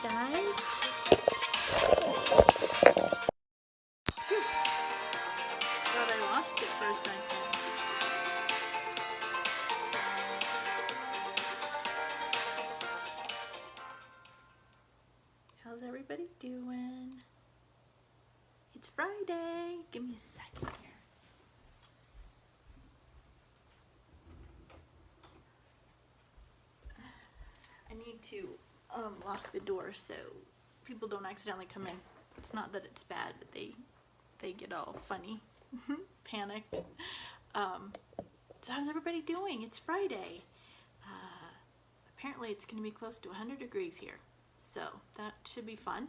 guys. Phew. Thought I lost it for a second. How's everybody doing? It's Friday. Give me a second here. I need to lock the door so people don't accidentally come in. It's not that it's bad, but they get all funny, panicked. So how's everybody doing? It's Friday. Apparently it's going to be close to 100 degrees here, so that should be fun.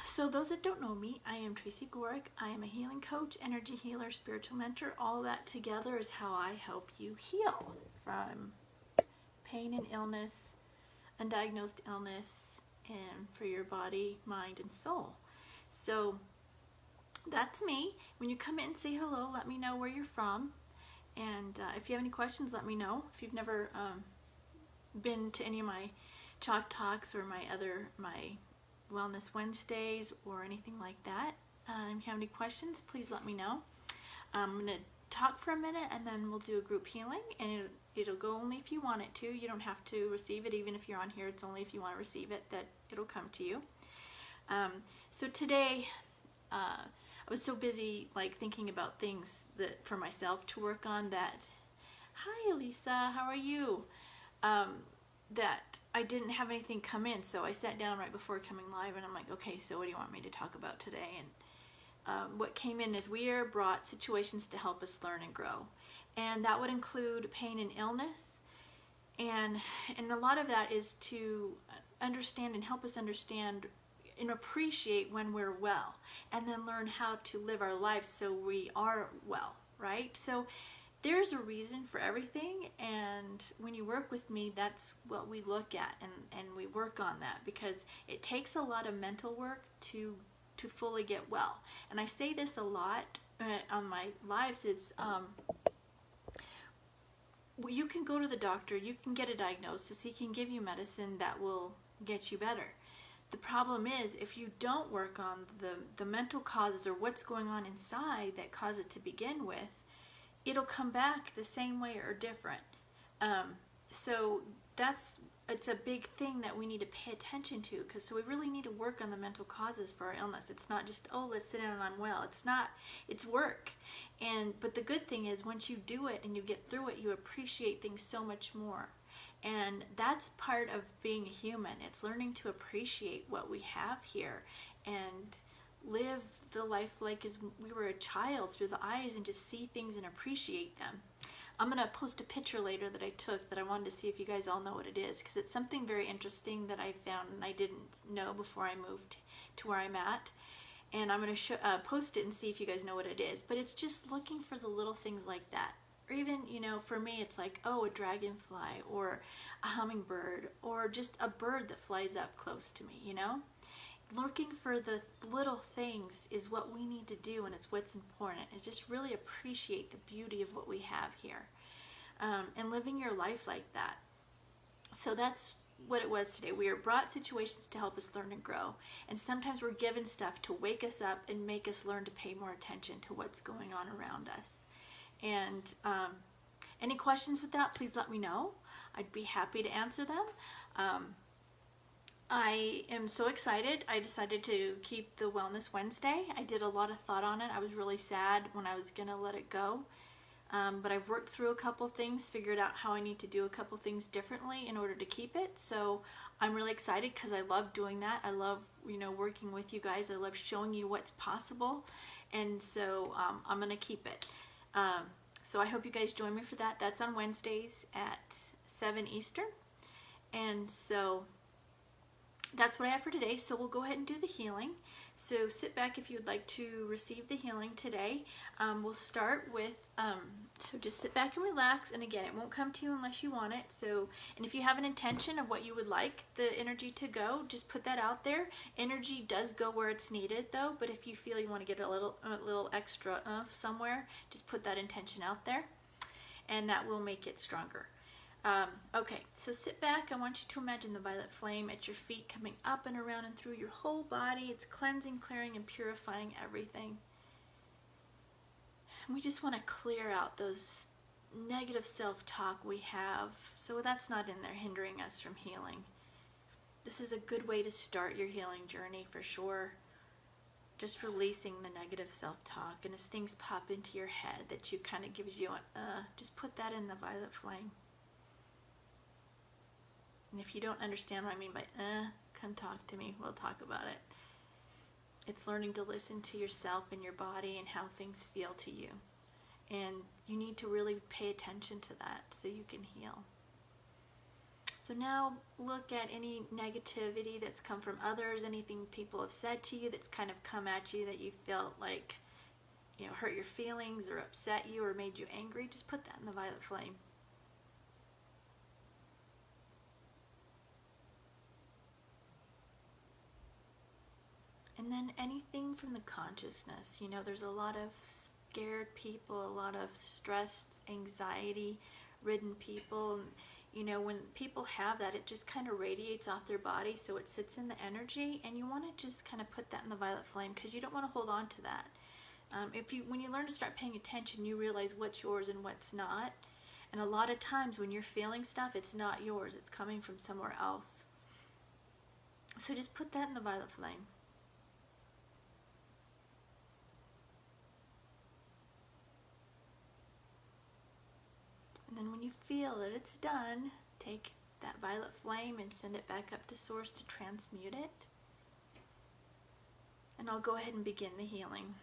So those that don't know me, I am Tracy Gorick. I am a healing coach, energy healer, spiritual mentor. All that together is how I help you heal from pain and illness, undiagnosed illness, and for your body, mind, and soul. So that's me. When you come in, say hello, let me know where you're from. And if you have any questions, let me know. If you've never been to any of my Chalk Talks or my Wellness Wednesdays or anything like that, if you have any questions, please let me know. I'm going to talk for a minute and then we'll do a group healing, and it'll go only if you want it to. You don't have to receive it. Even if you're on here, it's only if you want to receive it that it'll come to you. So today I was so busy thinking about things that for myself to work on that, hi Elisa, how are you? That I didn't have anything come in, so I sat down right before coming live and I'm like, okay, so what do you want me to talk about today? And what came in is we are brought situations to help us learn and grow, and that would include pain and illness, and a lot of that is to understand and help us understand and appreciate when we're well, and then learn how to live our lives so we are well, right? So there's a reason for everything, and when you work with me, that's what we look at, and we work on that, because it takes a lot of mental work to fully get well. And I say this a lot on my lives. It's you can go to the doctor, you can get a diagnosis, he can give you medicine that will get you better. The problem is, if you don't work on the mental causes or what's going on inside that caused it to begin with, it'll come back the same way or different. So it's a big thing that we need to pay attention to, so we really need to work on the mental causes for our illness. It's not just, oh, let's sit down and I'm well. It's not. It's work. But the good thing is, once you do it and you get through it, you appreciate things so much more. And that's part of being a human. It's learning to appreciate what we have here and live the life like as we were a child, through the eyes, and just see things and appreciate them. I'm going to post a picture later that I took that I wanted to see if you guys all know what it is, because it's something very interesting that I found and I didn't know before I moved to where I'm at. And I'm going to post it and see if you guys know what it is. But it's just looking for the little things like that. Or even, for me, it's like, oh, a dragonfly or a hummingbird or just a bird that flies up close to me, Looking for the little things is what we need to do, and it's what's important. And just really appreciate the beauty of what we have here, and living your life like that. So that's what it was today. We are brought situations to help us learn and grow, and sometimes we're given stuff to wake us up and make us learn to pay more attention to what's going on around us. And any questions with that, please let me know. I'd be happy to answer them. I am so excited. I decided to keep the Wellness Wednesday. I did a lot of thought on it. I was really sad when I was going to let it go. But I've worked through a couple things, figured out how I need to do a couple things differently in order to keep it. So I'm really excited because I love doing that. I love, working with you guys. I love showing you what's possible. And so I'm going to keep it. So I hope you guys join me for that. That's on Wednesdays at 7 Eastern. And so that's what I have for today. So we'll go ahead and do the healing. So sit back if you'd like to receive the healing today. We'll start with, so just sit back and relax. And again, it won't come to you unless you want it. So, and if you have an intention of what you would like the energy to go, just put that out there. Energy does go where it's needed though, but if you feel you want to get a little extra somewhere, just put that intention out there, and that will make it stronger. Okay, so sit back. I want you to imagine the violet flame at your feet coming up and around and through your whole body. It's cleansing, clearing, and purifying everything. And we just want to clear out those negative self-talk we have, so that's not in there hindering us from healing. This is a good way to start your healing journey for sure. Just releasing the negative self-talk, and as things pop into your head that you kind of gives you just put that in the violet flame. And if you don't understand what I mean by come talk to me, we'll talk about it. It's learning to listen to yourself and your body and how things feel to you. And you need to really pay attention to that so you can heal. So now look at any negativity that's come from others, anything people have said to you that's kind of come at you that you felt like, hurt your feelings or upset you or made you angry. Just put that in the violet flame. And then anything from the consciousness. There's a lot of scared people, a lot of stressed, anxiety-ridden people. And, when people have that, it just kind of radiates off their body, so it sits in the energy. And you want to just kind of put that in the violet flame because you don't want to hold on to that. When you learn to start paying attention, you realize what's yours and what's not. And a lot of times when you're feeling stuff, it's not yours. It's coming from somewhere else. So just put that in the violet flame. And then when you feel that it's done, take that violet flame and send it back up to source to transmute it. And I'll go ahead and begin the healing.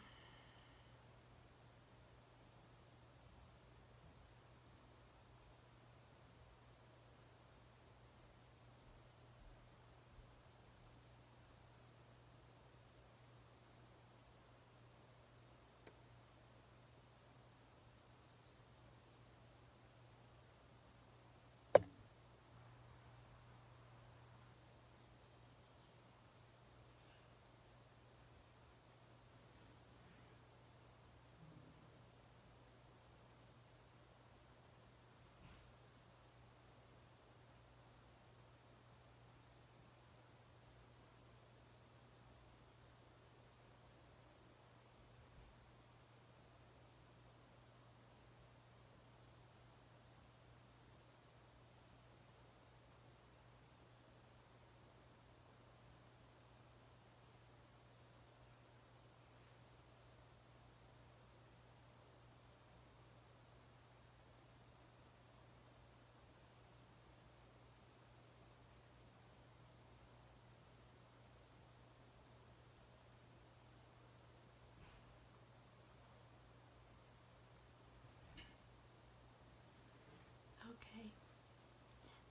Okay,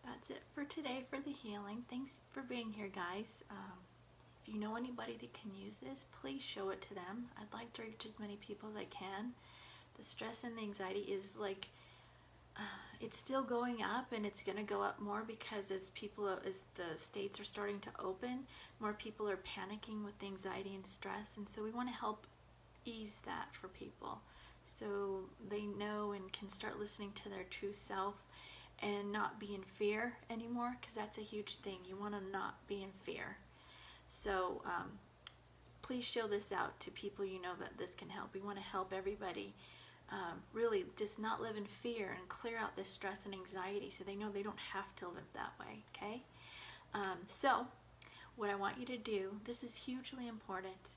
that's it for today for the healing. Thanks for being here, guys. If you know anybody that can use this, please show it to them. I'd like to reach as many people as I can. The stress and the anxiety is like, it's still going up, and it's going to go up more because as the states are starting to open, more people are panicking with anxiety and stress, and so we want to help ease that for people so they know and can start listening to their true self and not be in fear anymore, because that's a huge thing. You want to not be in fear. So please show this out to people you know that this can help. We want to help everybody really just not live in fear and clear out this stress and anxiety so they know they don't have to live that way, okay? So what I want you to do, this is hugely important.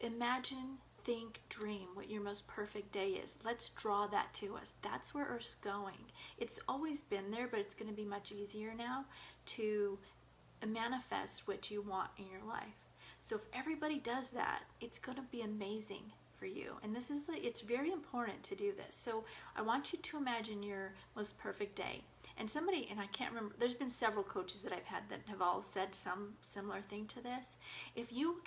Imagine, think, dream what your most perfect day is. Let's draw that to us. That's where Earth's going. It's always been there, but it's going to be much easier now to manifest what you want in your life. So if everybody does that, it's going to be amazing for you. And this is it's very important to do this. So I want you to imagine your most perfect day. And somebody, and I can't remember, there's been several coaches that I've had that have all said some similar thing to this. If you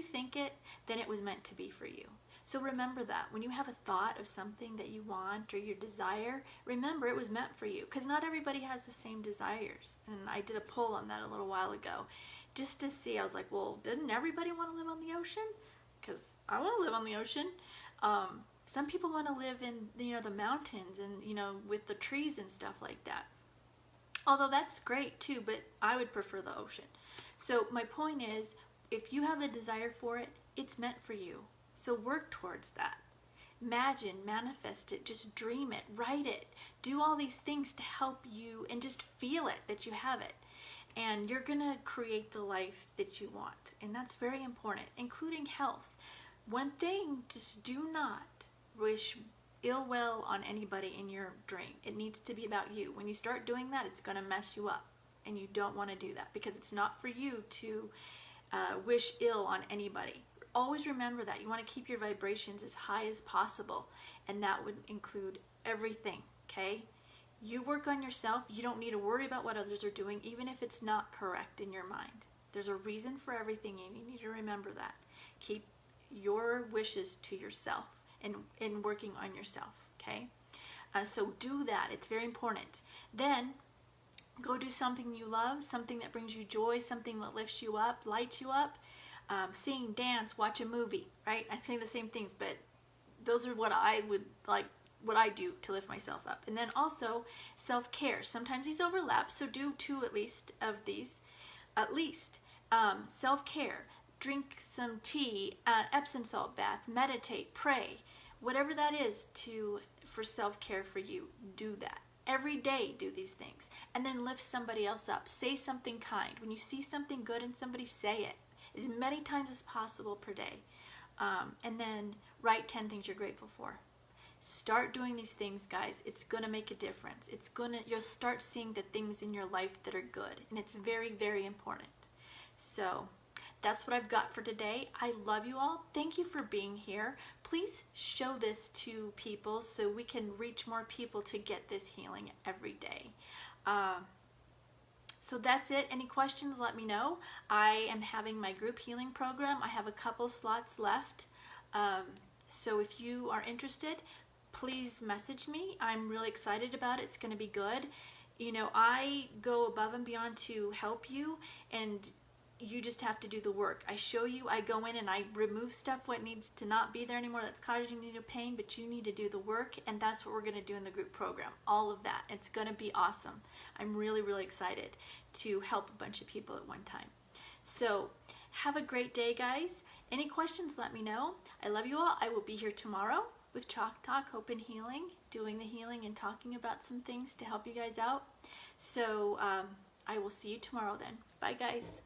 think it, then it was meant to be for you. So remember that when you have a thought of something that you want or your desire, remember it was meant for you, because not everybody has the same desires. And I did a poll on that a little while ago just to see. I was like, well, didn't everybody want to live on the ocean? Because I want to live on the ocean. Some people want to live in, you know, the mountains and, you know, with the trees and stuff like that. Although that's great too, but I would prefer the ocean. So my point is, if you have the desire for it, it's meant for you. So work towards that. Imagine, manifest it, just dream it, write it, do all these things to help you, and just feel it that you have it. And you're gonna create the life that you want. And that's very important, including health. One thing, just do not wish ill will on anybody in your dream. It needs to be about you. When you start doing that, it's gonna mess you up. And you don't wanna do that, because it's not for you to wish ill on anybody. Always remember that. You want to keep your vibrations as high as possible, and that would include everything, okay? You work on yourself. You don't need to worry about what others are doing, even if it's not correct in your mind. There's a reason for everything, and you need to remember that. Keep your wishes to yourself and working on yourself, okay? So do that. It's very important. Then go do something you love, something that brings you joy, something that lifts you up, lights you up. Sing, dance, watch a movie, right? I say the same things, but those are what I would like, what I do to lift myself up. And then also self-care. Sometimes these overlap, so do 2 at least of these. At least. Self-care. Drink some tea, Epsom salt bath, meditate, pray. Whatever that is for self-care for you, do that. Every day do these things. And then lift somebody else up. Say something kind. When you see something good in somebody, say it as many times as possible per day. And then write 10 things you're grateful for. Start doing these things, guys. It's going to make a difference. You'll start seeing the things in your life that are good. And it's very, very important. So that's what I've got for today. I love you all. Thank you for being here. Please show this to people so we can reach more people to get this healing every day. So that's it. Any questions, let me know. I am having my group healing program. I have a couple slots left. So if you are interested, please message me. I'm really excited about it. It's going to be good. You know, I go above and beyond to help you, and you just have to do the work. I show you, I go in and I remove stuff what needs to not be there anymore that's causing you pain, but you need to do the work, and that's what we're going to do in the group program. All of that. It's going to be awesome. I'm really, really excited to help a bunch of people at one time. So have a great day, guys. Any questions, let me know. I love you all. I will be here tomorrow with Chalk Talk, Hope and Healing, doing the healing and talking about some things to help you guys out. So I will see you tomorrow then. Bye, guys.